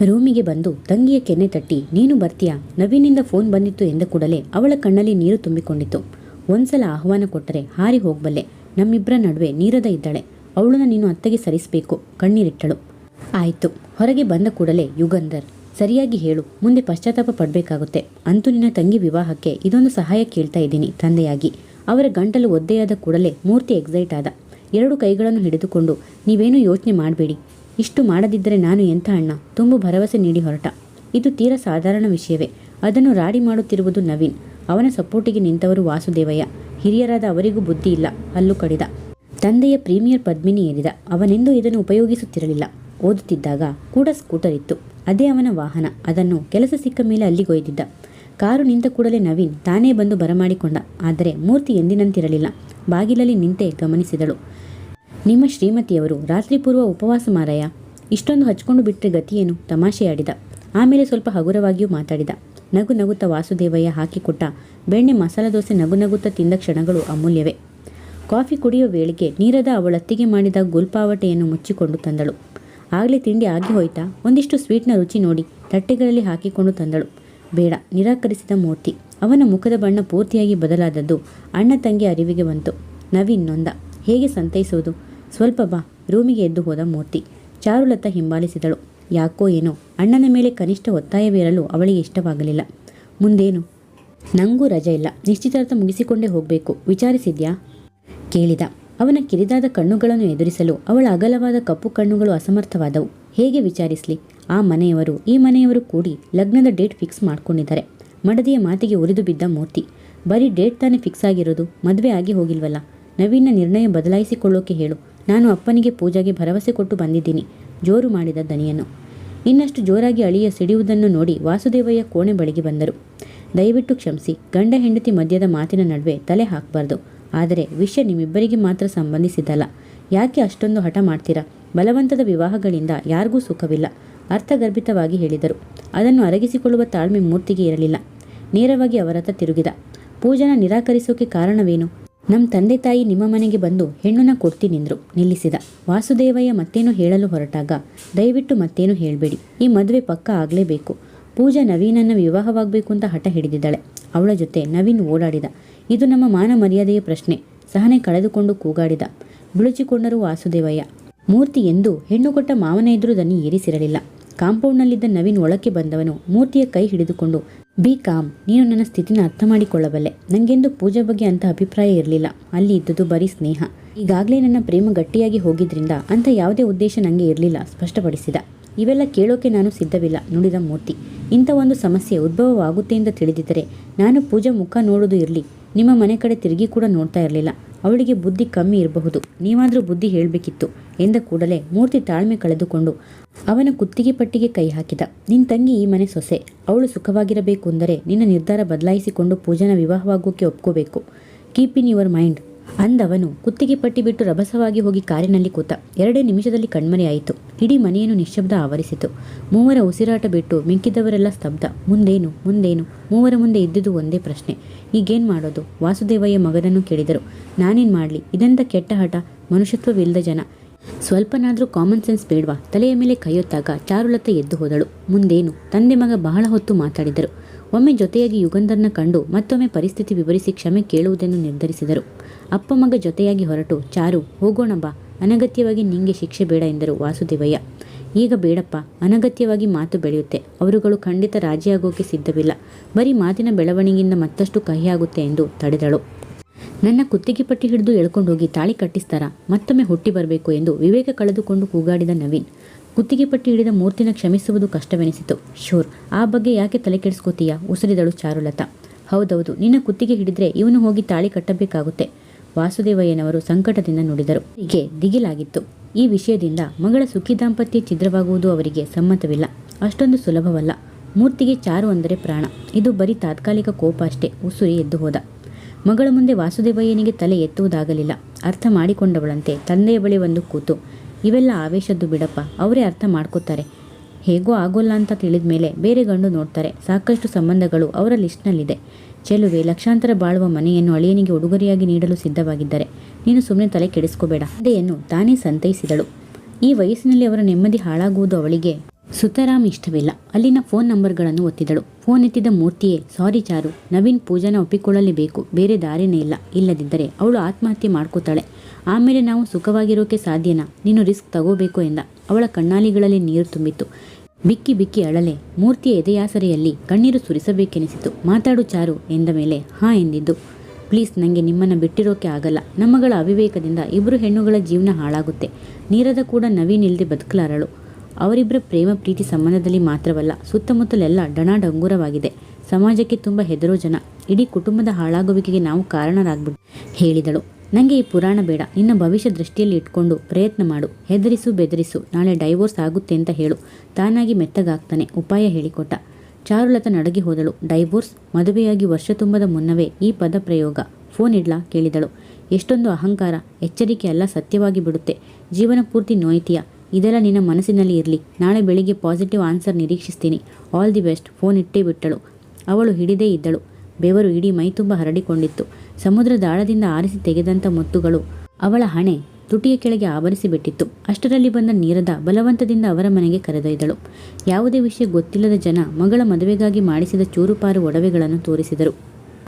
ರೂಮಿಗೆ ಬಂದು ತಂಗಿಯ ಕೆನ್ನೆ ತಟ್ಟಿ, ನೀನು ಬರ್ತೀಯಾ, ನವೀನಿಂದ ಫೋನ್ ಬಂದಿತ್ತು ಎಂದ ಕೂಡಲೇ ಅವಳ ಕಣ್ಣಲ್ಲಿ ನೀರು ತುಂಬಿಕೊಂಡಿತ್ತು. ಒಂದ್ಸಲ ಆಹ್ವಾನ ಕೊಟ್ಟರೆ ಹಾರಿ ಹೋಗ್ಬಲ್ಲೆ, ನಮ್ಮಿಬ್ಬರ ನಡುವೆ ನೀರದ ಇದ್ದಾಳೆ, ಅವಳನ್ನ ನೀನು ಅತ್ತೆಗೆ ಸರಿಸಬೇಕು, ಕಣ್ಣೀರಿಟ್ಟಳು. ಆಯಿತು. ಹೊರಗೆ ಬಂದ ಕೂಡಲೇ, ಯುಗಂಧರ್, ಸರಿಯಾಗಿ ಹೇಳು, ಮುಂದೆ ಪಶ್ಚಾತ್ತಾಪ ಪಡಬೇಕಾಗುತ್ತೆ. ಅಂತೂ ನಿನ್ನ ತಂಗಿ ವಿವಾಹಕ್ಕೆ ಇದೊಂದು ಸಹಾಯ ಕೇಳ್ತಾ ಇದ್ದೀನಿ ತಂದೆಯಾಗಿ. ಅವರ ಗಂಟಲು ಒದ್ದೆಯಾದ ಕೂಡಲೇ ಮೂರ್ತಿ ಎಕ್ಸೈಟ್ ಆದ. 2 ಕೈಗಳನ್ನು ಹಿಡಿದುಕೊಂಡು, ನೀವೇನೂ ಯೋಚನೆ ಮಾಡಬೇಡಿ, ಇಷ್ಟು ಮಾಡದಿದ್ದರೆ ನಾನು ಎಂಥ ಅಣ್ಣ, ತುಂಬು ಭರವಸೆ ನೀಡಿ ಹೊರಟ. ಇದು ತೀರಾ ಸಾಧಾರಣ ವಿಷಯವೇ. ಅದನ್ನು ರಾಡಿ ಮಾಡುತ್ತಿರುವುದು ನವೀನ್. ಅವನ ಸಪೋರ್ಟಿಗೆ ನಿಂತವರು ವಾಸುದೇವಯ್ಯ. ಹಿರಿಯರಾದ ಅವರಿಗೂ ಬುದ್ಧಿ ಇಲ್ಲ. ಹಲ್ಲು ಕಡಿದ. ತಂದೆಯ ಪ್ರೀಮಿಯರ್ ಪದ್ಮಿನಿ ಏರಿದ. ಅವನೆಂದೂ ಇದನ್ನು ಉಪಯೋಗಿಸುತ್ತಿರಲಿಲ್ಲ. ಓದುತ್ತಿದ್ದಾಗ ಕೂಡ ಸ್ಕೂಟರ್ ಇತ್ತು. ಅದೇ ಅವನ ವಾಹನ. ಅದನ್ನು ಕೆಲಸ ಸಿಕ್ಕ ಮೇಲೆ ಅಲ್ಲಿಗೊಯ್ದಿದ್ದ. ಕಾರು ನಿಂತ ಕೂಡಲೇ ನವೀನ್ ತಾನೇ ಬಂದು ಬರಮಾಡಿಕೊಂಡ. ಆದರೆ ಮೂರ್ತಿ ಎಂದಿನಂತಿರಲಿಲ್ಲ. ಬಾಗಿಲಲ್ಲಿ ನಿಂತೆ ಗಮನಿಸಿದಳು. ನಿಮ್ಮ ಶ್ರೀಮತಿಯವರು ರಾತ್ರಿ ಪೂರ್ವ ಉಪವಾಸ ಮಾರಾಯ, ಇಷ್ಟೊಂದು ಹಚ್ಕೊಂಡು ಬಿಟ್ಟರೆ ಗತಿಯೇನು, ತಮಾಷೆಯಾಡಿದ. ಆಮೇಲೆ ಸ್ವಲ್ಪ ಹಗುರವಾಗಿಯೂ ಮಾತಾಡಿದ. ನಗು ನಗುತ್ತಾ ವಾಸುದೇವಯ್ಯ ಹಾಕಿಕೊಟ್ಟ ಬೆಣ್ಣೆ ಮಸಾಲ ದೋಸೆ ನಗುತ್ತಾ ತಿಂದ ಕ್ಷಣಗಳು ಅಮೂಲ್ಯವೇ. ಕಾಫಿ ಕುಡಿಯೋ ವೇಳೆಗೆ ನೀರದ ಅವಳತ್ತಿಗೆ ಮಾಡಿದ ಗುಲ್ಪಾವಟೆಯನ್ನು ಮುಚ್ಚಿಕೊಂಡು ತಂದಳು. ಆಗಲೇ ತಿಂಡಿ ಆಗಿ ಹೋಯ್ತಾ, ಒಂದಿಷ್ಟು ಸ್ವೀಟ್ನ ರುಚಿ ನೋಡಿ ತಟ್ಟೆಗಳಲ್ಲಿ ಹಾಕಿಕೊಂಡು ತಂದಳು. ಬೇಡ, ನಿರಾಕರಿಸಿದ ಮೂರ್ತಿ. ಅವನ ಮುಖದ ಬಣ್ಣ ಪೂರ್ತಿಯಾಗಿ ಬದಲಾದದ್ದು ಅಣ್ಣ ತಂಗಿ ಅರಿವಿಗೆ ಬಂತು. ನವೀನ್ ನೊಂದ. ಹೇಗೆ ಸಂತೈಸುವುದು? ಸ್ವಲ್ಪ ಬಾ. ರೂಮಿಗೆ ಎದ್ದು ಹೋದ ಮೂರ್ತಿ. ಚಾರುಲತಾ ಹಿಂಬಾಲಿಸಿದಳು. ಯಾಕೋ ಏನೋ ಅಣ್ಣನ ಮೇಲೆ ಕನಿಷ್ಠ ಒತ್ತಾಯವಿರಲು ಅವಳಿಗೆ ಇಷ್ಟವಾಗಲಿಲ್ಲ. ಮುಂದೇನು? ನಂಗೂ ರಜೆ ಇಲ್ಲ, ನಿಶ್ಚಿತಾರ್ಥ ಮುಗಿಸಿಕೊಂಡೇ ಹೋಗಬೇಕು. ವಿಚಾರಿಸಿದ್ಯಾ? ಕೇಳಿದ. ಅವನ ಕಿರಿದಾದ ಕಣ್ಣುಗಳನ್ನು ಎದುರಿಸಲು ಅವಳ ಅಗಲವಾದ ಕಪ್ಪು ಕಣ್ಣುಗಳು ಅಸಮರ್ಥವಾದವು. ಹೇಗೆ ವಿಚಾರಿಸಲಿ? ಆ ಮನೆಯವರು ಈ ಮನೆಯವರು ಕೂಡಿ ಲಗ್ನದ ಡೇಟ್ ಫಿಕ್ಸ್ ಮಾಡ್ಕೊಂಡಿದ್ದಾರೆ. ಮಡದಿಯ ಮಾತಿಗೆ ಉರಿದು ಬಿದ್ದ ಮೂರ್ತಿ. ಬರೀ ಡೇಟ್ ತಾನೇ ಫಿಕ್ಸ್ ಆಗಿರೋದು, ಮದುವೆ ಆಗಿ ಹೋಗಿಲ್ವಲ್ಲ. ನವೀನ ನಿರ್ಣಯ ಬದಲಾಯಿಸಿಕೊಳ್ಳೋಕೆ ಹೇಳು. ನಾನು ಅಪ್ಪನಿಗೆ ಪೂಜಾಗೆ ಭರವಸೆ ಕೊಟ್ಟು ಬಂದಿದ್ದೀನಿ. ಜೋರು ಮಾಡಿದ ದನಿಯನ್ನು. ಇನ್ನಷ್ಟು ಜೋರಾಗಿ ಅಳಿಯ ಸಿಡಿಯುವುದನ್ನು ನೋಡಿ ವಾಸುದೇವಯ್ಯ ಕೋಣೆ ಬಳಿಗೆ ಬಂದರು. ದಯವಿಟ್ಟು ಕ್ಷಮಿಸಿ, ಗಂಡ ಹೆಂಡತಿ ಮಧ್ಯದ ಮಾತಿನ ನಡುವೆ ತಲೆ ಹಾಕಬಾರ್ದು. ಆದರೆ ವಿಷಯ ನಿಮ್ಮಿಬ್ಬರಿಗೆ ಮಾತ್ರ ಸಂಬಂಧಿಸಿದ್ದಲ್ಲ. ಯಾಕೆ ಅಷ್ಟೊಂದು ಹಠ ಮಾಡ್ತೀರಾ? ಬಲವಂತದ ವಿವಾಹಗಳಿಂದ ಯಾರಿಗೂ ಸುಖವಿಲ್ಲ, ಅರ್ಥಗರ್ಭಿತವಾಗಿ ಹೇಳಿದರು. ಅದನ್ನು ಅರಗಿಸಿಕೊಳ್ಳುವ ತಾಳ್ಮೆ ಮೂರ್ತಿಗೆ ಇರಲಿಲ್ಲ. ನೇರವಾಗಿ ಅವರತ್ತ ತಿರುಗಿದ. ಪೂಜನ ನಿರಾಕರಿಸೋಕೆ ಕಾರಣವೇನು? ನಮ್ಮ ತಂದೆ ತಾಯಿ ನಿಮ್ಮ ಮನೆಗೆ ಬಂದು ಹೆಣ್ಣನ್ನ ಕೊಡ್ತೀನಿಂದ್ರು. ನಿಲ್ಲಿಸಿದ. ವಾಸುದೇವಯ್ಯ ಮತ್ತೇನು ಹೇಳಲು ಹೊರಟಾಗ, ದಯವಿಟ್ಟು ಮತ್ತೇನು ಹೇಳಬೇಡಿ, ಈ ಮದುವೆ ಪಕ್ಕ ಆಗಲೇಬೇಕು. ಪೂಜಾ ನವೀನನ್ನ ವಿವಾಹವಾಗಬೇಕು ಅಂತ ಹಠ ಹಿಡಿದಿದ್ದಾಳೆ. ಅವಳ ಜೊತೆ ನವೀನ್ ಓಡಾಡಿದ. ಇದು ನಮ್ಮ ಮಾನ ಮರ್ಯಾದೆಯ ಪ್ರಶ್ನೆ. ಸಹನೆ ಕಳೆದುಕೊಂಡು ಕೂಗಾಡಿದ. ಬಿಳುಚಿಕೊಂಡರು ವಾಸುದೇವಯ್ಯ. ಮೂರ್ತಿ ಎಂದು ಹೆಣ್ಣು ಕೊಟ್ಟ ಮಾವನ ಎದುರು ದನಿ ಏರಿಸಿರಲಿಲ್ಲ. ಕಾಂಪೌಂಡ್ನಲ್ಲಿದ್ದ ನವೀನ್ ಒಳಕ್ಕೆ ಬಂದವನು ಮೂರ್ತಿಯ ಕೈ ಹಿಡಿದುಕೊಂಡು, ಬಿ ಕಾಮ್, ನೀನು ನನ್ನ ಸ್ಥಿತಿನ ಅರ್ಥ ಮಾಡಿಕೊಳ್ಳಬಲ್ಲೆ. ನನಗೆಂದು ಪೂಜಾ ಬಗ್ಗೆ ಅಂತ ಅಭಿಪ್ರಾಯ ಇರಲಿಲ್ಲ. ಅಲ್ಲಿ ಇದ್ದುದು ಬರೀ ಸ್ನೇಹ. ಈಗಾಗಲೇ ನನ್ನ ಪ್ರೇಮ ಗಟ್ಟಿಯಾಗಿ ಹೋಗಿದ್ರಿಂದ ಅಂಥ ಯಾವುದೇ ಉದ್ದೇಶ ನನಗೆ ಇರಲಿಲ್ಲ, ಸ್ಪಷ್ಟಪಡಿಸಿದ. ಇವೆಲ್ಲ ಕೇಳೋಕೆ ನಾನು ಸಿದ್ಧವಿಲ್ಲ, ನುಡಿದ ಮೂರ್ತಿ. ಇಂಥ ಒಂದು ಸಮಸ್ಯೆ ಉದ್ಭವವಾಗುತ್ತೆ ಅಂತ ತಿಳಿದಿದ್ದರೆ ನಾನು ಪೂಜಾ ಮುಖ ನೋಡೋದು ಇರಲಿ, ನಿಮ್ಮ ಮನೆ ಕಡೆ ತಿರುಗಿ ಕೂಡ ನೋಡ್ತಾ ಇರಲಿಲ್ಲ. ಅವಳಿಗೆ ಬುದ್ಧಿ ಕಮ್ಮಿ ಇರಬಹುದು, ನೀವಾದರೂ ಬುದ್ಧಿ ಹೇಳಬೇಕಿತ್ತು ಎಂದ ಕೂಡಲೇ ಮೂರ್ತಿ ತಾಳ್ಮೆ ಕಳೆದುಕೊಂಡು ಅವನ ಕುತ್ತಿಗೆ ಪಟ್ಟಿಗೆ ಕೈ ಹಾಕಿದ. ನಿನ್ನ ತಂಗಿ ಈ ಮನೆ ಸೊಸೆ. ಅವಳು ಸುಖವಾಗಿರಬೇಕು ಅಂದರೆ ನಿನ್ನ ನಿರ್ಧಾರ ಬದಲಾಯಿಸಿಕೊಂಡು ಪೂಜಾನ ವಿವಾಹವಾಗೋಕೆ ಒಪ್ಕೋಬೇಕು. ಕೀಪ್ ಇನ್ ಯುವರ್ ಮೈಂಡ್ ಅಂದವನು ಕುತ್ತಿಗೆ ಪಟ್ಟಿ ಬಿಟ್ಟು ರಭಸವಾಗಿ ಹೋಗಿ ಕಾರಿನಲ್ಲಿ ಕೂತ. 2 ನಿಮಿಷದಲ್ಲಿ ಕಣ್ಮರೆಯಾಯಿತು. ಇಡೀ ಮನೆಯನ್ನು ನಿಶ್ಶಬ್ದ ಆವರಿಸಿತು. ಮೂವರ ಉಸಿರಾಟ ಬಿಟ್ಟು ಮಿಕ್ಕಿದವರೆಲ್ಲ ಸ್ತಬ್ಧ. ಮುಂದೇನು ಮುಂದೇನು? ಮೂವರ ಮುಂದೆ ಇದ್ದುದು ಒಂದೇ ಪ್ರಶ್ನೆ, ಈಗೇನು ಮಾಡೋದು? ವಾಸುದೇವಯ್ಯ ಮಗನನ್ನು ಕೇಳಿದರು. ನಾನೇನು ಮಾಡಲಿ? ಇದೆಂಥ ಕೆಟ್ಟ ಹಠ, ಮನುಷ್ಯತ್ವವಿಲ್ಲದ ಜನ. ಸ್ವಲ್ಪನಾದರೂ ಕಾಮನ್ ಸೆನ್ಸ್ ಬೇಡವಾ? ತಲೆಯ ಮೇಲೆ ಕೈಯೊತ್ತಾಗ ಚಾರುಲತಾ ಎದ್ದು ಹೋದಳು. ಮುಂದೇನು? ತಂದೆ ಮಗ ಬಹಳ ಹೊತ್ತು ಮಾತಾಡಿದರು. ಒಮ್ಮೆ ಜೊತೆಯಾಗಿ ಯುಗಂಧರ್ನ ಕಂಡು ಮತ್ತೊಮ್ಮೆ ಪರಿಸ್ಥಿತಿ ವಿವರಿಸಿ ಕ್ಷಮೆ ಕೇಳುವುದನ್ನು ನಿರ್ಧರಿಸಿದರು. ಅಪ್ಪ ಮಗ ಜೊತೆಯಾಗಿ ಹೊರಟು, ಚಾರು ಹೋಗೋಣ ಬಾ, ಅನಗತ್ಯವಾಗಿ ನಿಂಗೆ ಶಿಕ್ಷೆ ಬೇಡ ಎಂದರು ವಾಸುದೇವಯ್ಯ. ಈಗ ಬೇಡಪ್ಪ, ಅನಗತ್ಯವಾಗಿ ಮಾತು ಬೆಳೆಯುತ್ತೆ. ಅವರುಗಳು ಖಂಡಿತ ರಾಜಿಯಾಗೋಕೆ ಸಿದ್ಧವಿಲ್ಲ. ಬರೀ ಮಾತಿನ ಬೆಳವಣಿಗೆಯಿಂದ ಮತ್ತಷ್ಟು ಕಹಿಯಾಗುತ್ತೆ ಎಂದು ತಡೆದಳು. ನನ್ನ ಕುತ್ತಿಗೆ ಪಟ್ಟಿ ಹಿಡಿದು ಎಳ್ಕೊಂಡೋಗಿ ತಾಳಿ ಕಟ್ಟಿಸ್ತಾರಾ? ಮತ್ತೊಮ್ಮೆ ಹುಟ್ಟಿ ಬರಬೇಕು ಎಂದು ವಿವೇಕ ಕಳೆದುಕೊಂಡು ಕೂಗಾಡಿದ ನವೀನ್. ಕುತ್ತಿಗೆ ಪಟ್ಟಿ ಹಿಡಿದ ಮೂರ್ತಿನ ಕ್ಷಮಿಸುವುದು ಕಷ್ಟವೆನಿಸಿತು. ಶೋರ್, ಆ ಬಗ್ಗೆ ಯಾಕೆ ತಲೆ ಕೆಡಿಸ್ಕೋತೀಯಾ? ಉಸಿರಿದಳು ಚಾರುಲತಾ. ಹೌದೌದು, ನಿನ್ನ ಕುತ್ತಿಗೆ ಹಿಡಿದ್ರೆ ಇವನು ಹೋಗಿ ತಾಳಿ ಕಟ್ಟಬೇಕಾಗುತ್ತೆ. ವಾಸುದೇವಯ್ಯನವರು ಸಂಕಟದಿಂದ ನುಡಿದರು. ಹೀಗೆ ದಿಗಿಲಾಗಿತ್ತು. ಈ ವಿಷಯದಿಂದ ಮಗಳ ಸುಖಿ ದಾಂಪತ್ಯ ಛಿದ್ರವಾಗುವುದು ಅವರಿಗೆ ಸಮ್ಮತವಿಲ್ಲ. ಅಷ್ಟೊಂದು ಸುಲಭವಲ್ಲ. ಮೂರ್ತಿಗೆ ಚಾರು ಅಂದರೆ ಪ್ರಾಣ. ಇದು ಬರೀ ತಾತ್ಕಾಲಿಕ ಕೋಪ ಅಷ್ಟೇ. ಉಸುರಿ ಎದ್ದು ಹೋದ. ಮಗಳ ಮುಂದೆ ವಾಸುದೇವಯ್ಯನಿಗೆ ತಲೆ ಎತ್ತುವುದಾಗಲಿಲ್ಲ. ಅರ್ಥ ಮಾಡಿಕೊಂಡವಳಂತೆ ತಂದೆಯ ಬಳಿ ಒಂದು ಕೂತು, ಇವೆಲ್ಲ ಆವೇಶದ್ದು ಬಿಡಪ್ಪ, ಅವರೇ ಅರ್ಥ ಮಾಡ್ಕೋತಾರೆ. ಹೇಗೋ ಆಗೋಲ್ಲ ಅಂತ ತಿಳಿದ ಮೇಲೆ ಬೇರೆ ಗಂಡು ನೋಡ್ತಾರೆ. ಸಾಕಷ್ಟು ಸಂಬಂಧಗಳು ಅವರ ಲಿಸ್ಟ್ನಲ್ಲಿದೆ. ಚೆಲುವೆ ಲಕ್ಷಾಂತರ ಬಾಳುವ ಮನೆಯನ್ನು ಅಳಿಯನಿಗೆ ಉಡುಗೊರೆಯಾಗಿ ನೀಡಲು ಸಿದ್ಧವಾಗಿದ್ದಾರೆ. ನೀನು ಸುಮ್ಮನೆ ತಲೆ ಕೆಡಿಸ್ಕೋಬೇಡ. ತಂದೆಯನ್ನು ತಾನೇ ಸಂತೈಸಿದಳು. ಈ ವಯಸ್ಸಿನಲ್ಲಿ ಅವರ ನೆಮ್ಮದಿ ಹಾಳಾಗುವುದು ಅವಳಿಗೆ ಸುತರಾಮ್ ಇಷ್ಟವಿಲ್ಲ. ಅಲ್ಲಿನ ಫೋನ್ ನಂಬರ್ಗಳನ್ನು ಒತ್ತಿದಳು. ಫೋನ್ ಎತ್ತಿದ ಮೂರ್ತಿಯೇ, ಸಾರಿ ಚಾರು, ನವೀನ್ ಪೂಜಾನ ಒಪ್ಪಿಕೊಳ್ಳಲೇಬೇಕು, ಬೇರೆ ದಾರಿನೇ ಇಲ್ಲ. ಇಲ್ಲದಿದ್ದರೆ ಅವಳು ಆತ್ಮಹತ್ಯೆ ಮಾಡ್ಕೋತಾಳೆ. ಆಮೇಲೆ ನಾವು ಸುಖವಾಗಿರೋಕೆ ಸಾಧ್ಯನಾ? ನೀನು ರಿಸ್ಕ್ ತಗೋಬೇಕು ಎಂದ. ಅವಳ ಕಣ್ಣಾಲಿಗಳಲ್ಲಿ ನೀರು ತುಂಬಿತ್ತು. ಬಿಕ್ಕಿ ಬಿಕ್ಕಿ ಅಳಲೆ. ಮೂರ್ತಿಯ ಎದೆಯಾಸರೆಯಲ್ಲಿ ಕಣ್ಣೀರು ಸುರಿಸಬೇಕೆನಿಸಿತು. ಮಾತಾಡು ಚಾರು ಎಂದ ಮೇಲೆ ಹಾಂ ಎಂದಿದ್ದು. ಪ್ಲೀಸ್, ನನಗೆ ನಿಮ್ಮನ್ನು ಬಿಟ್ಟಿರೋಕೆ ಆಗಲ್ಲ. ನಮ್ಮಗಳ ಅವಿವೇಕದಿಂದ ಇಬ್ಬರು ಹೆಣ್ಣುಗಳ ಜೀವನ ಹಾಳಾಗುತ್ತೆ. ನೀರದ ಕೂಡ ನವೀನ್ ಇಲ್ಲದೆ ಬದುಕಲಾರಳು. ಅವರಿಬ್ಬರ ಪ್ರೇಮ ಪ್ರೀತಿ ಸಂಬಂಧದಲ್ಲಿ ಮಾತ್ರವಲ್ಲ, ಸುತ್ತಮುತ್ತಲೆಲ್ಲ ಡಂಗೂರವಾಗಿದೆ. ಸಮಾಜಕ್ಕೆ ತುಂಬ ಹೆದರೋ ಜನ. ಇಡೀ ಕುಟುಂಬದ ಹಾಳಾಗುವಿಕೆಗೆ ನಾವು ಕಾರಣರಾಗ್ಬಿಟ್ಟು ಹೇಳಿದಳು. ನನಗೆ ಈ ಪುರಾಣ ಬೇಡ. ನಿನ್ನ ಭವಿಷ್ಯ ದೃಷ್ಟಿಯಲ್ಲಿ ಇಟ್ಕೊಂಡು ಪ್ರಯತ್ನ ಮಾಡು. ಹೆದರಿಸು, ಬೆದರಿಸು, ನಾಳೆ ಡೈವೋರ್ಸ್ ಆಗುತ್ತೆ ಅಂತ ಹೇಳು. ತಾನಾಗಿ ಮೆತ್ತಗಾಗ್ತಾನೆ. ಉಪಾಯ ಹೇಳಿಕೊಟ್ಟ. ಚಾರುಲತಾ ನಡಗಿ ಹೋದಳು. ಡೈವೋರ್ಸ್? ಮದುವೆಯಾಗಿ ವರ್ಷ ತುಂಬದ ಮುನ್ನವೇ ಈ ಪದ ಪ್ರಯೋಗ. ಫೋನ್ ಇಡ್ಲಾ ಕೇಳಿದಳು. ಎಷ್ಟೊಂದು ಅಹಂಕಾರ. ಎಚ್ಚರಿಕೆ ಅಲ್ಲ, ಸತ್ಯವಾಗಿ ಬಿಡುತ್ತೆ. ಜೀವನ ಪೂರ್ತಿ ನೋಯ್ತೀಯ. ಇದೆಲ್ಲ ನಿನ್ನ ಮನಸ್ಸಿನಲ್ಲಿ ಇರಲಿ. ನಾಳೆ ಬೆಳಿಗ್ಗೆ ಪಾಸಿಟಿವ್ ಆನ್ಸರ್ ನಿರೀಕ್ಷಿಸ್ತೀನಿ. All the best. ಫೋನ್ ಇಟ್ಟೇ ಬಿಟ್ಟಳು. ಅವಳು ಹಿಡಿದೇ ಇದ್ದಳು. ಬೆವರು ಇಡೀ ಮೈತುಂಬ ಹರಡಿಕೊಂಡಿತ್ತು. ಸಮುದ್ರದ ಆಳದಿಂದ ಆರಿಸಿ ತೆಗೆದಂಥ ಮುತ್ತುಗಳು ಅವಳ ಹಣೆ ತುಟಿಯ ಕೆಳಗೆ ಆವರಿಸಿ ಬಿಟ್ಟಿತ್ತು. ಅಷ್ಟರಲ್ಲಿ ಬಂದ ನೀರದ ಬಲವಂತದಿಂದ ಅವರ ಮನೆಗೆ ಕರೆದೊಯ್ದಳು. ಯಾವುದೇ ವಿಷಯ ಗೊತ್ತಿಲ್ಲದ ಜನ ಮಗಳ ಮದುವೆಗಾಗಿ ಮಾಡಿಸಿದ ಚೂರುಪಾರು ಒಡವೆಗಳನ್ನು ತೋರಿಸಿದರು.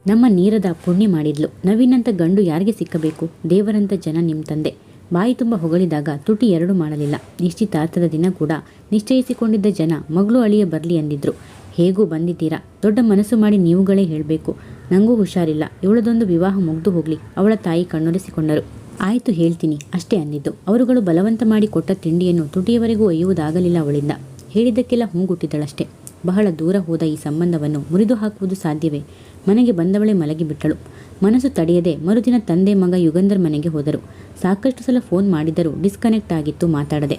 ನಮ್ಮ ನೀರದ ಪುಣ್ಯ ಮಾಡಿದ್ಲು. ನವೀನಂತ ಗಂಡು ಯಾರಿಗೆ ಸಿಕ್ಕಬೇಕು? ದೇವರಂತ ಜನ ನಿಮ್ಮ ತಂದೆ. ಬಾಯಿ ತುಂಬ ಹೊಗಳಿದಾಗ ತುಟಿ ಎರಡು ಮಾಡಲಿಲ್ಲ. ನಿಶ್ಚಿತಾರ್ಥದ ದಿನ ಕೂಡ ನಿಶ್ಚಯಿಸಿಕೊಂಡಿದ್ದ ಜನ ಮಗಳು ಅಳಿಯ ಬರಲಿ ಅಂದಿದ್ರು. ಹೇಗೂ ಬಂದಿದ್ದೀರಾ. ದೊಡ್ಡ ಮನಸ್ಸು ಮಾಡಿ ನೀವುಗಳೇ ಹೇಳಬೇಕು. ನನಗೂ ಹುಷಾರಿಲ್ಲ. ಇವಳದೊಂದು ವಿವಾಹ ಮುಗ್ದು ಹೋಗಲಿ. ಅವಳ ತಾಯಿ ಕಣ್ಣೊರೆಸಿಕೊಂಡರು. ಆಯಿತು, ಹೇಳ್ತೀನಿ ಅಷ್ಟೇ ಅಂದಿದ್ದು. ಅವರುಗಳು ಬಲವಂತ ಮಾಡಿ ಕೊಟ್ಟ ತಿಂಡಿಯನ್ನು ತುಟಿಯವರೆಗೂ ಒಯ್ಯುವುದಾಗಲಿಲ್ಲ ಅವಳಿಂದ. ಹೇಳಿದ್ದಕ್ಕೆಲ್ಲ ಹೂಗುಟ್ಟಿದ್ದಳಷ್ಟೇ. ಬಹಳ ದೂರ ಹೋದ ಈ ಸಂಬಂಧವನ್ನು ಮುರಿದು ಹಾಕುವುದು ಸಾಧ್ಯವೇ? ಮನೆಗೆ ಬಂದವಳೆ ಮಲಗಿಬಿಟ್ಟಳು. ಮನಸ್ಸು ತಡೆಯದೆ ಮರುದಿನ ತಂದೆ ಮಗ ಯುಗಂಧರ್ ಮನೆಗೆ ಹೋದರು. ಸಾಕಷ್ಟು ಸಲ ಫೋನ್ ಮಾಡಿದರೂ ಡಿಸ್ಕನೆಕ್ಟ್ ಆಗಿತ್ತು. ಮಾತಾಡದೆ.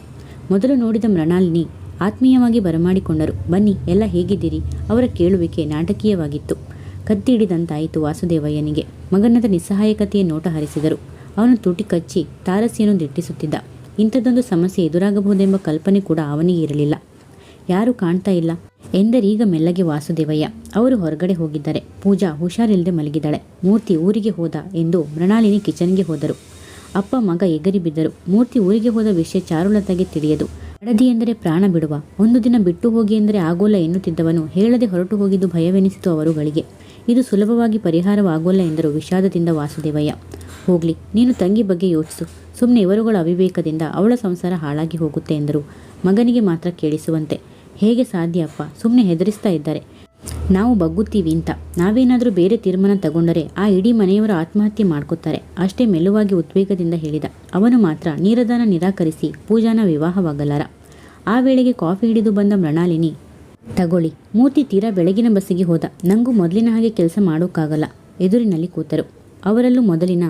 ಮೊದಲು ನೋಡಿದ ಮೃಣಾಲಿನಿ ಆತ್ಮೀಯವಾಗಿ ಬರಮಾಡಿಕೊಂಡರು. ಬನ್ನಿ, ಎಲ್ಲ ಹೇಗಿದ್ದೀರಿ? ಅವರ ಕೇಳುವಿಕೆ ನಾಟಕೀಯವಾಗಿತ್ತು. ಕತ್ತಿ ಹಿಡಿದಂತಾಯಿತು ವಾಸುದೇವಯ್ಯನಿಗೆ. ಮಗನದ ನಿಸ್ಸಹಾಯಕತೆಯ ನೋಟ ಹರಿಸಿದರು. ಅವನು ತುಟಿ ಕಚ್ಚಿ ತಾರಸಿಯನ್ನು ದಿಟ್ಟಿಸುತ್ತಿದ್ದ. ಇಂಥದ್ದೊಂದು ಸಮಸ್ಯೆ ಎದುರಾಗಬಹುದೆಂಬ ಕಲ್ಪನೆ ಕೂಡ ಅವನಿಗೆ ಇರಲಿಲ್ಲ. ಯಾರೂ ಕಾಣ್ತಾ ಇಲ್ಲ ಎಂದರೀಗ ಮೆಲ್ಲಗೆ ವಾಸುದೇವಯ್ಯ. ಅವರು ಹೊರಗಡೆ ಹೋಗಿದ್ದಾರೆ. ಪೂಜಾ ಹುಷಾರಿಲ್ಲದೆ ಮಲಗಿದ್ದಾಳೆ. ಮೂರ್ತಿ ಊರಿಗೆ ಹೋದ ಎಂದು ಮೃಣಾಲಿನಿ ಕಿಚನ್ಗೆ ಹೋದರು. ಅಪ್ಪ ಮಗ ಎಗರಿ ಬಿದ್ದರು. ಮೂರ್ತಿ ಊರಿಗೆ ಹೋದ ವಿಷಯ ಚಾರುಲತಾಗೆ ತಿಳಿಯದು. ಹಡದಿ ಎಂದರೆ ಪ್ರಾಣ ಬಿಡುವ. ಒಂದು ದಿನ ಬಿಟ್ಟು ಹೋಗಿ ಎಂದರೆ ಆಗೋಲ್ಲ ಎನ್ನುತ್ತಿದ್ದವನು ಹೇಳದೆ ಹೊರಟು ಹೋಗಿದ್ದು ಭಯವೆನಿಸಿತು ಅವರುಗಳಿಗೆ. ಇದು ಸುಲಭವಾಗಿ ಪರಿಹಾರವಾಗೋಲ್ಲ ಎಂದರು ವಿಷಾದದಿಂದ ವಾಸುದೇವಯ್ಯ. ಹೋಗ್ಲಿ, ನೀನು ತಂಗಿ ಬಗ್ಗೆ ಯೋಚಿಸು. ಸುಮ್ಮನೆ ಇವರುಗಳ ಅವಿವೇಕದಿಂದ ಅವಳ ಸಂಸಾರ ಹಾಳಾಗಿ ಹೋಗುತ್ತೆ ಎಂದರು. ಮಗನಿಗೆ ಮಾತ್ರ ಕೇಳಿಸುವಂತೆ. ಹೇಗೆ ಸಾಧ್ಯ ಅಪ್ಪ? ಸುಮ್ಮನೆ ಹೆದರಿಸ್ತಾ ಇದ್ದಾರೆ. ನಾವು ಬಗ್ಗುತ್ತೀವಿ ಅಂತ. ನಾವೇನಾದರೂ ಬೇರೆ ತೀರ್ಮಾನ ತಗೊಂಡರೆ ಆ ಇಡೀ ಮನೆಯವರು ಆತ್ಮಹತ್ಯೆ ಮಾಡ್ಕೋತಾರೆ. ಅಷ್ಟೇ ಮೆಲ್ಲುವಾಗಿ ಉದ್ವೇಗದಿಂದ ಹೇಳಿದ. ಅವನು ಮಾತ್ರ ನೀರದಾನ ನಿರಾಕರಿಸಿ ಪೂಜಾನ ವಿವಾಹವಾಗಲಾರ. ಆ ವೇಳೆಗೆ ಕಾಫಿ ಹಿಡಿದು ಬಂದ ಮೃಣಾಲಿನಿ, ತಗೊಳ್ಳಿ. ಮೂರ್ತಿ ತೀರಾ ಬೆಳಗಿನ ಬಸ್ಸಿಗೆ ಹೋದ. ನಂಗೂ ಮೊದಲಿನ ಹಾಗೆ ಕೆಲಸ ಮಾಡೋಕ್ಕಾಗಲ್ಲ. ಎದುರಿನಲ್ಲಿ ಕೂತರು. ಅವರಲ್ಲೂ ಮೊದಲಿನ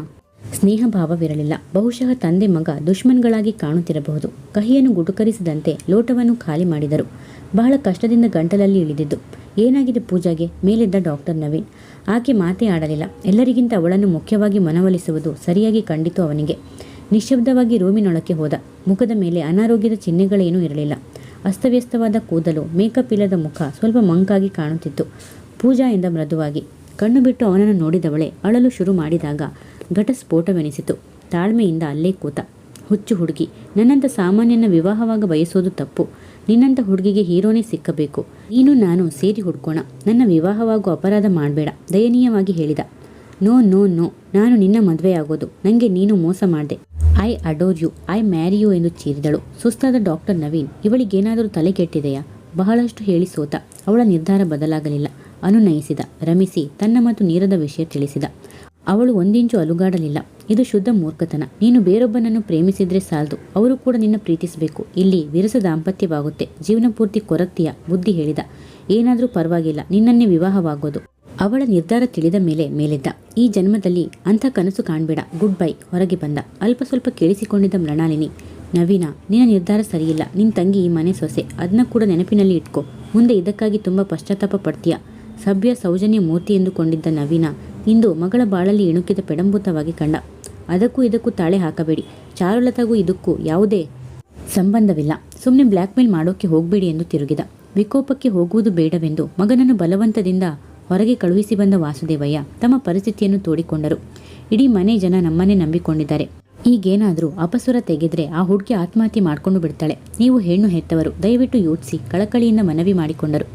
ಸ್ನೇಹ ಭಾವವಿರಲಿಲ್ಲ. ಬಹುಶಃ ತಂದೆ ಮಗ ದುಶ್ಮನ್ಗಳಾಗಿ ಕಾಣುತ್ತಿರಬಹುದು. ಕಹಿಯನ್ನು ಗುಟುಕರಿಸಿದಂತೆ ಲೋಟವನ್ನು ಖಾಲಿ ಮಾಡಿದರು. ಬಹಳ ಕಷ್ಟದಿಂದ ಗಂಟಲಲ್ಲಿ ಇಳಿದಿದ್ದು. ಏನಾಗಿದೆ ಪೂಜಾಗೆ? ಮೇಲಿದ್ದ ಡಾಕ್ಟರ್ ನವೀನ್. ಆಕೆ ಮಾತೇ ಆಡಲಿಲ್ಲ. ಎಲ್ಲರಿಗಿಂತ ಅವಳನ್ನು ಮುಖ್ಯವಾಗಿ ಮನವೊಲಿಸುವುದು ಸರಿಯಾಗಿ ಕಂಡಿತು ಅವನಿಗೆ. ನಿಶ್ಶಬ್ದವಾಗಿ ರೂಮಿನೊಳಕ್ಕೆ ಹೋದ. ಮುಖದ ಮೇಲೆ ಅನಾರೋಗ್ಯದ ಚಿಹ್ನೆಗಳೇನೂ ಇರಲಿಲ್ಲ. ಅಸ್ತವ್ಯಸ್ತವಾದ ಕೂದಲು, ಮೇಕಪ್ ಇಲ್ಲದ ಮುಖ ಸ್ವಲ್ಪ ಮಂಕಾಗಿ ಕಾಣುತ್ತಿತ್ತು. ಪೂಜಾ ಎಂದ ಮೃದುವಾಗಿ. ಕಣ್ಣು ಬಿಟ್ಟು ಅವನನ್ನು ನೋಡಿದವಳೆ ಅಳಲು ಶುರು ಮಾಡಿದಾಗ ಘಟಸ್ಫೋಟವೆನಿಸಿತು. ತಾಳ್ಮೆಯಿಂದ ಅಲ್ಲೇ ಕೂತ. ಹುಚ್ಚು ಹುಡುಗಿ, ನನ್ನಂಥ ಸಾಮಾನ್ಯನ ವಿವಾಹವಾಗ ಬಯಸೋದು ತಪ್ಪು. ನಿನ್ನಂಥ ಹುಡುಗಿಗೆ ಹೀರೋನೇ ಸಿಕ್ಕಬೇಕು. ನೀನು ನಾನು ಸೇರಿ ಹುಡ್ಕೋಣ. ನನ್ನ ವಿವಾಹವಾಗೂ ಅಪರಾಧ ಮಾಡಬೇಡ, ದಯನೀಯವಾಗಿ ಹೇಳಿದ. ನೋ ನೋ ನೋ, ನಾನು ನಿನ್ನ ಮದುವೆ ಆಗೋದು. ನನಗೆ ನೀನು ಮೋಸ ಮಾಡಿದೆ. I adore you, I marry you ಎಂದು ಚೀರಿದಳು. ಸುಸ್ತಾದ ಡಾಕ್ಟರ್ ನವೀನ್, ಇವಳಿಗೇನಾದರೂ ತಲೆ ಕೆಟ್ಟಿದೆಯಾ? ಬಹಳಷ್ಟು ಹೇಳಿ ಸೋತ. ಅವಳ ನಿರ್ಧಾರ ಬದಲಾಗಲಿಲ್ಲ. ಅನುನಯಿಸಿದ. ರಮಿಸಿ ತನ್ನ ಮತ್ತು ನೀರದ ವಿಷಯ ತಿಳಿಸಿದ. ಅವಳು ಒಂದಿಂಚು ಅಲುಗಾಡಲಿಲ್ಲ. ಇದು ಶುದ್ಧ ಮೂರ್ಖತನ. ನೀನು ಬೇರೊಬ್ಬನನ್ನು ಪ್ರೇಮಿಸಿದ್ರೆ ಸಾಲದು, ಅವರು ಕೂಡ ನಿನ್ನ ಪ್ರೀತಿಸಬೇಕು. ಇಲ್ಲಿ ವಿರಸ ದಾಂಪತ್ಯವಾಗುತ್ತೆ. ಜೀವನ ಪೂರ್ತಿ ಕೊರಗ್ತೀಯ. ಬುದ್ಧಿ ಹೇಳಿದ. ಏನಾದರೂ ಪರವಾಗಿಲ್ಲ, ನಿನ್ನನ್ನೇ ವಿವಾಹವಾಗೋದು. ಅವಳ ನಿರ್ಧಾರ ತಿಳಿದ ಮೇಲೆ ಮೇಲೆದ್ದ. ಈ ಜನ್ಮದಲ್ಲಿ ಅಂಥ ಕನಸು ಕಾಣಬೇಡ. Good bye. ಹೊರಗೆ ಬಂದ. ಅಲ್ಪ ಸ್ವಲ್ಪ ಕೇಳಿಸಿಕೊಂಡಿದ್ದ ಮೃಣಾಲಿನಿ, ನವೀನ, ನಿನ್ನ ನಿರ್ಧಾರ ಸರಿಯಿಲ್ಲ. ನಿನ್ನ ತಂಗಿ ಈ ಮನೆ ಸೊಸೆ. ಅದನ್ನ ಕೂಡ ನೆನಪಿನಲ್ಲಿ ಇಟ್ಕೋ. ಮುಂದೆ ಇದಕ್ಕಾಗಿ ತುಂಬ ಪಶ್ಚಾತ್ತಾಪ ಪಡ್ತೀಯ. ಸಭ್ಯ ಸೌಜನ್ಯ ಮೂರ್ತಿ ಎಂದುಕೊಂಡಿದ್ದ ನವೀನ ಇಂದು ಮಗಳ ಬಾಳಲ್ಲಿ ಇಣುಕಿದ ಪೆಡಂಭೂತವಾಗಿ ಕಂಡ. ಅದಕ್ಕೂ ಇದಕ್ಕೂ ತಾಳೆ ಹಾಕಬೇಡಿ. ಚಾರುಲತಾಗೂ ಇದಕ್ಕೂ ಯಾವುದೇ ಸಂಬಂಧವಿಲ್ಲ. ಸುಮ್ಮನೆ ಬ್ಲ್ಯಾಕ್ ಮೇಲ್ ಮಾಡೋಕ್ಕೆ ಹೋಗಬೇಡಿ ಎಂದು ತಿರುಗಿದ. ವಿಕೋಪಕ್ಕೆ ಹೋಗುವುದು ಬೇಡವೆಂದು ಮಗನನ್ನು ಬಲವಂತದಿಂದ ಹೊರಗೆ ಕಳುಹಿಸಿ ಬಂದ ವಾಸುದೇವಯ್ಯ ತಮ್ಮ ಪರಿಸ್ಥಿತಿಯನ್ನು ತೋಡಿಕೊಂಡರು. ಇಡೀ ಮನೆ ಜನ ನಮ್ಮನ್ನೇ ನಂಬಿಕೊಂಡಿದ್ದಾರೆ. ಈಗೇನಾದರೂ ಅಪಸುರ ತೆಗೆದ್ರೆ ಆ ಹುಡುಗಿ ಆತ್ಮಹತ್ಯೆ ಮಾಡ್ಕೊಂಡು ಬಿಡ್ತಾಳೆ. ನೀವು ಹೆಣ್ಣು ಹೆತ್ತವರು, ದಯವಿಟ್ಟು ಯೋಚಿಸಿ ಕಳಕಳಿಯಿಂದ ಮನವಿ ಮಾಡಿಕೊಂಡರು.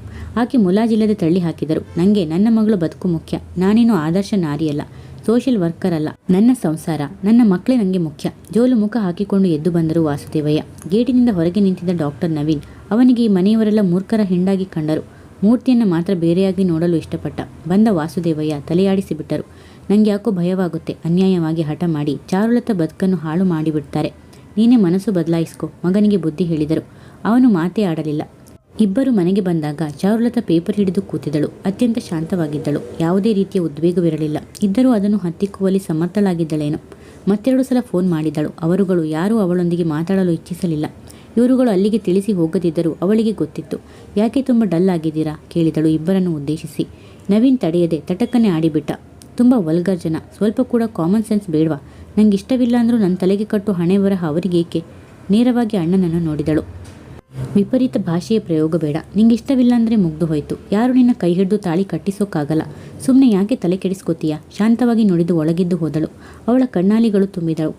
ಆಕೆ ಮುಲಾಜಿಲ್ಲದೆ ತಳ್ಳಿ ಹಾಕಿದರು. ನನಗೆ ನನ್ನ ಮಗಳು ಬದುಕು ಮುಖ್ಯ. ನಾನೇನು ಆದರ್ಶ ನಾರಿಯಲ್ಲ, ಸೋಷಿಯಲ್ ವರ್ಕರ್ ಅಲ್ಲ. ನನ್ನ ಸಂಸಾರ, ನನ್ನ ಮಕ್ಕಳೇ ನನಗೆ ಮುಖ್ಯ. ಜೋಲು ಮುಖ ಹಾಕಿಕೊಂಡು ಎದ್ದು ಬಂದರು ವಾಸುದೇವಯ್ಯ. ಗೇಟಿನಿಂದ ಹೊರಗೆ ನಿಂತಿದ್ದ ಡಾಕ್ಟರ್ ನವೀನ್ ಅವನಿಗೆ ಈ ಮನೆಯವರೆಲ್ಲ ಮೂರ್ಖರ ಹಿಂಡಾಗಿ ಕಂಡರು. ಮೂರ್ತಿಯನ್ನು ಮಾತ್ರ ಬೇರೆಯಾಗಿ ನೋಡಲು ಇಷ್ಟಪಟ್ಟ. ಬಂದ ವಾಸುದೇವಯ್ಯ ತಲೆಯಾಡಿಸಿ ಬಿಟ್ಟರು. ನನಗೆ ಯಾಕೋ ಭಯವಾಗುತ್ತೆ. ಅನ್ಯಾಯವಾಗಿ ಹಠ ಮಾಡಿ ಚಾರುಲತಾ ಬದುಕನ್ನು ಹಾಳು ಮಾಡಿಬಿಡ್ತಾರೆ. ನೀನೇ ಮನಸ್ಸು ಬದಲಾಯಿಸ್ಕೊ, ಮಗನಿಗೆ ಬುದ್ಧಿ ಹೇಳಿದರು. ಅವನು ಮಾತೇ ಆಡಲಿಲ್ಲ. ಇಬ್ಬರು ಮನೆಗೆ ಬಂದಾಗ ಚಾರುಲತಾ ಪೇಪರ್ ಹಿಡಿದು ಕೂತಿದ್ದಳು. ಅತ್ಯಂತ ಶಾಂತವಾಗಿದ್ದಳು. ಯಾವುದೇ ರೀತಿಯ ಉದ್ವೇಗವಿರಲಿಲ್ಲ. ಇದ್ದರೂ ಅದನ್ನು ಹತ್ತಿಕ್ಕುವಲ್ಲಿ ಸಮರ್ಥಳಾಗಿದ್ದಳೇನೋ. ಮತ್ತೆರಡು ಸಲ ಫೋನ್ ಮಾಡಿದಳು. ಅವರುಗಳು ಯಾರೂ ಅವಳೊಂದಿಗೆ ಮಾತಾಡಲು ಇಚ್ಛಿಸಲಿಲ್ಲ. ಇವರುಗಳು ಅಲ್ಲಿಗೆ ತಿಳಿಸಿ ಹೋಗದಿದ್ದರೂ ಅವಳಿಗೆ ಗೊತ್ತಿತ್ತು. ಯಾಕೆ ತುಂಬ ಡಲ್ ಆಗಿದ್ದೀರಾ ಕೇಳಿದಳು ಇಬ್ಬರನ್ನು ಉದ್ದೇಶಿಸಿ. ನವೀನ್ ತಡೆಯದೆ ತಟಕ್ಕನೆ ಆಡಿಬಿಟ್ಟ. ತುಂಬ ವಲ್ಗರ್ ಜನ, ಸ್ವಲ್ಪ ಕೂಡ ಕಾಮನ್ ಸೆನ್ಸ್ ಬೇಡವಾ? ನಂಗೆ ಇಷ್ಟವಿಲ್ಲ ಅಂದರೂ ನನ್ನ ತಲೆಗೆ ಕಟ್ಟು ಹಣೆ ಬರಹ ಅವರಿಗೇಕೆ? ನೇರವಾಗಿ ಅಣ್ಣನನ್ನು ನೋಡಿದಳು. ವಿಪರೀತ ಭಾಷೆಯ ಪ್ರಯೋಗ ಬೇಡ. ನಿಂಗೆ ಇಷ್ಟವಿಲ್ಲ ಅಂದರೆ ಮುಗ್ದು ಹೋಯ್ತು. ಯಾರು ನಿನ್ನ ಕೈ ಹಿಡಿದು ತಾಳಿ ಕಟ್ಟಿಸೋಕ್ಕಾಗಲ್ಲ. ಸುಮ್ಮನೆ ಯಾಕೆ ತಲೆ ಕೆಡಿಸ್ಕೋತೀಯ? ಶಾಂತವಾಗಿ ನುಡಿದು ಒಳಗಿದ್ದು ಹೋದಳು. ಅವಳ ಕಣ್ಣಾಲಿಗಳು ತುಂಬಿದಳು.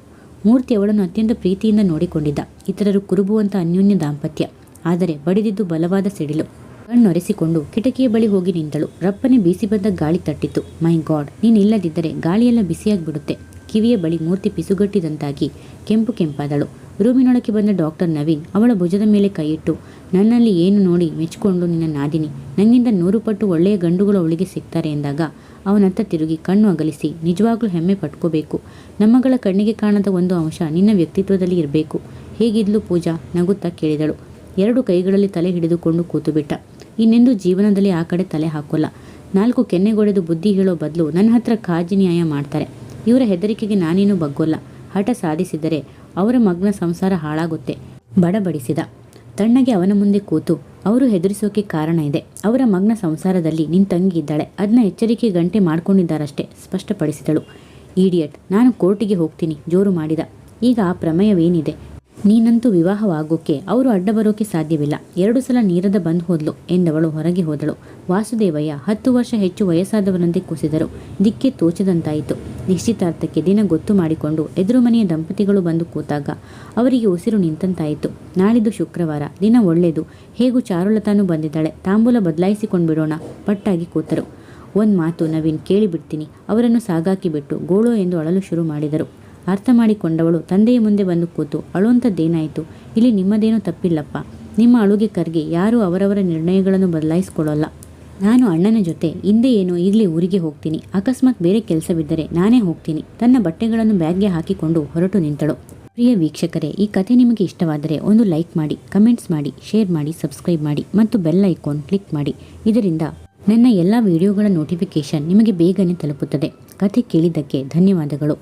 ಮೂರ್ತಿ ಅವಳನ್ನು ಅತ್ಯಂತ ಪ್ರೀತಿಯಿಂದ ನೋಡಿಕೊಂಡಿದ್ದ. ಇತರರು ಕುರುಬುವಂಥ ಅನ್ಯೋನ್ಯ ದಾಂಪತ್ಯ. ಆದರೆ ಬಡಿದಿದ್ದು ಬಲವಾದ ಸಿಡಿಲು. ಕಣ್ಣೊರೆಸಿಕೊಂಡು ಕಿಟಕಿಯ ಬಳಿ ಹೋಗಿ ನಿಂತಳು. ರಪ್ಪನೆ ಬೀಸಿ ಬಂದ ಗಾಳಿ ತಟ್ಟಿತ್ತು. ಮೈ ಗಾಡ್, ನೀನಿಲ್ಲದಿದ್ದರೆ ಗಾಳಿಯೆಲ್ಲ ಬಿಸಿಯಾಗಿಬಿಡುತ್ತೆ. ಕಿವಿಯ ಬಳಿ ಮೂರ್ತಿ ಪಿಸುಗಟ್ಟಿದಂತಾಗಿ ಕೆಂಪು ಕೆಂಪಾದಳು. ರೂಮಿನೊಳಗೆ ಬಂದ ಡಾಕ್ಟರ್ ನವೀನ್ ಅವಳ ಭುಜದ ಮೇಲೆ ಕೈಯಿಟ್ಟು, ನನ್ನಲ್ಲಿ ಏನು ನೋಡಿ ಮೆಚ್ಚಿಕೊಂಡು ನಿನ್ನ ನಾದಿನಿ, ನನಗಿಂತ 100 ಪಟ್ಟು ಒಳ್ಳೆಯ ಗಂಡುಗಳು ಅವಳಿಗೆ ಸಿಗ್ತಾರೆ ಎಂದಾಗ ಅವನತ್ತ ತಿರುಗಿ ಕಣ್ಣು ಅಗಲಿಸಿ, ನಿಜವಾಗ್ಲೂ ಹೆಮ್ಮೆ ಪಟ್ಕೋಬೇಕು. ನಮ್ಮಗಳ ಕಣ್ಣಿಗೆ ಕಾಣದ ಒಂದು ಅಂಶ ನಿನ್ನ ವ್ಯಕ್ತಿತ್ವದಲ್ಲಿ ಇರಬೇಕು. ಹೇಗಿದ್ಲು ಪೂಜಾ? ನಗುತ್ತಾ ಕೇಳಿದಳು. 2 ಕೈಗಳಲ್ಲಿ ತಲೆ ಹಿಡಿದುಕೊಂಡು ಕೂತುಬಿಟ್ಟ. ಇನ್ನೆಂದು ಜೀವನದಲ್ಲಿ ಆ ಕಡೆ ತಲೆ ಹಾಕೋಲ್ಲ. 4 ಕೆನ್ನೆಗೊಡೆದು ಬುದ್ಧಿ ಹೇಳೋ ಬದಲು ನನ್ನ ಹತ್ರ ಕಾಜಿ ನ್ಯಾಯ ಮಾಡ್ತಾರೆ. ಇವರ ಹೆದರಿಕೆಗೆ ನಾನೇನು ಬಗ್ಗೋಲ್ಲ. ಹಠ ಸಾಧಿಸಿದರೆ ಅವರ ಮಗನ ಸಂಸಾರ ಹಾಳಾಗುತ್ತೆ. ಬಡಬಡಿಸಿದ. ತಣ್ಣಗೆ ಅವನ ಮುಂದೆ ಕೂತು, ಅವರು ಹೆದರಿಸೋಕೆ ಕಾರಣ ಇದೆ. ಅವರ ಮಗನ ಸಂಸಾರದಲ್ಲಿ ನಿನ್ನ ತಂಗಿ ಇದ್ದಾಳೆ. ಅದನ್ನ ಎಚ್ಚರಿಕೆ ಗಂಟೆ ಮಾಡ್ಕೊಂಡಿದ್ದಾರಷ್ಟೇ, ಸ್ಪಷ್ಟಪಡಿಸಿದಳು. ಈಡಿಯಟ್, ನಾನು ಕೋರ್ಟಿಗೆ ಹೋಗ್ತೀನಿ ಜೋರು ಮಾಡಿದ. ಈಗ ಆ ಪ್ರಮೇಯವೇನಿದೆ? ನೀನಂತೂ ವಿವಾಹವಾಗೋಕ್ಕೆ ಅವರು ಅಡ್ಡ ಬರೋಕೆ ಸಾಧ್ಯವಿಲ್ಲ. 2 ಸಲ ನೀರದ ಬಂದು ಹೋದ್ಲು ಎಂದವಳು ಹೊರಗೆ ಹೋದಳು. ವಾಸುದೇವಯ್ಯ 10 ವರ್ಷ ಹೆಚ್ಚು ವಯಸ್ಸಾದವರಂತೆ ಕುಸಿದರು. ದಿಕ್ಕೆ ತೋಚದಂತಾಯಿತು. ನಿಶ್ಚಿತಾರ್ಥಕ್ಕೆ ದಿನ ಗೊತ್ತು ಮಾಡಿಕೊಂಡು ಎದುರು ಮನೆಯ ದಂಪತಿಗಳು ಬಂದು ಕೂತಾಗ ಅವರಿಗೆ ಉಸಿರು ನಿಂತಂತಾಯಿತು. ನಾಳಿದ್ದು ಶುಕ್ರವಾರ, ದಿನ ಒಳ್ಳೆಯದು. ಹೇಗೂ ಚಾರುಲತಾನು ಬಂದಿದ್ದಾಳೆ, ತಾಂಬೂಲ ಬದಲಾಯಿಸಿಕೊಂಡು ಬಿಡೋಣ. ಪಟ್ಟಾಗಿ ಕೂತರು. ಒಂದು ಮಾತು ನವೀನ್, ಕೇಳಿಬಿಡ್ತೀನಿ. ಅವರನ್ನು ಸಾಗಾಕಿ ಬಿಟ್ಟು ಗೋಳೋ ಎಂದು ಅಳಲು ಶುರು ಮಾಡಿದರು. ಅರ್ಥ ಮಾಡಿಕೊಂಡವಳು ತಂದೆಯ ಮುಂದೆ ಬಂದು ಕೂತು, ಅಳುವಂಥದ್ದೇನಾಯಿತು? ಇಲ್ಲಿ ನಿಮ್ಮದೇನೂ ತಪ್ಪಿಲ್ಲಪ್ಪ. ನಿಮ್ಮ ಅಳುಗೆ ಕರ್ಗೆ ಯಾರೂ ಅವರವರ ನಿರ್ಣಯಗಳನ್ನು ಬದಲಾಯಿಸ್ಕೊಳ್ಳಲ್ಲ. ನಾನು ಅಣ್ಣನ ಜೊತೆ ಹಿಂದೆ ಏನೋ ಈಗಲೇ ಊರಿಗೆ ಹೋಗ್ತೀನಿ. ಅಕಸ್ಮಾತ್ ಬೇರೆ ಕೆಲಸವಿದ್ದರೆ ನಾನೇ ಹೋಗ್ತೀನಿ. ತನ್ನ ಬಟ್ಟೆಗಳನ್ನು ಬ್ಯಾಗ್ಗೆ ಹಾಕಿಕೊಂಡು ಹೊರಟು ನಿಂತಳು. ಪ್ರಿಯ ವೀಕ್ಷಕರೇ, ಈ ಕಥೆ ನಿಮಗೆ ಇಷ್ಟವಾದರೆ ಒಂದು ಲೈಕ್ ಮಾಡಿ, ಕಮೆಂಟ್ಸ್ ಮಾಡಿ, ಶೇರ್ ಮಾಡಿ, ಸಬ್ಸ್ಕ್ರೈಬ್ ಮಾಡಿ ಮತ್ತು ಬೆಲ್ ಐಕಾನ್ ಕ್ಲಿಕ್ ಮಾಡಿ. ಇದರಿಂದ ನನ್ನ ಎಲ್ಲ ವಿಡಿಯೋಗಳ ನೋಟಿಫಿಕೇಶನ್ ನಿಮಗೆ ಬೇಗನೆ ತಲುಪುತ್ತದೆ. ಕಥೆ ಕೇಳಿದ್ದಕ್ಕೆ ಧನ್ಯವಾದಗಳು.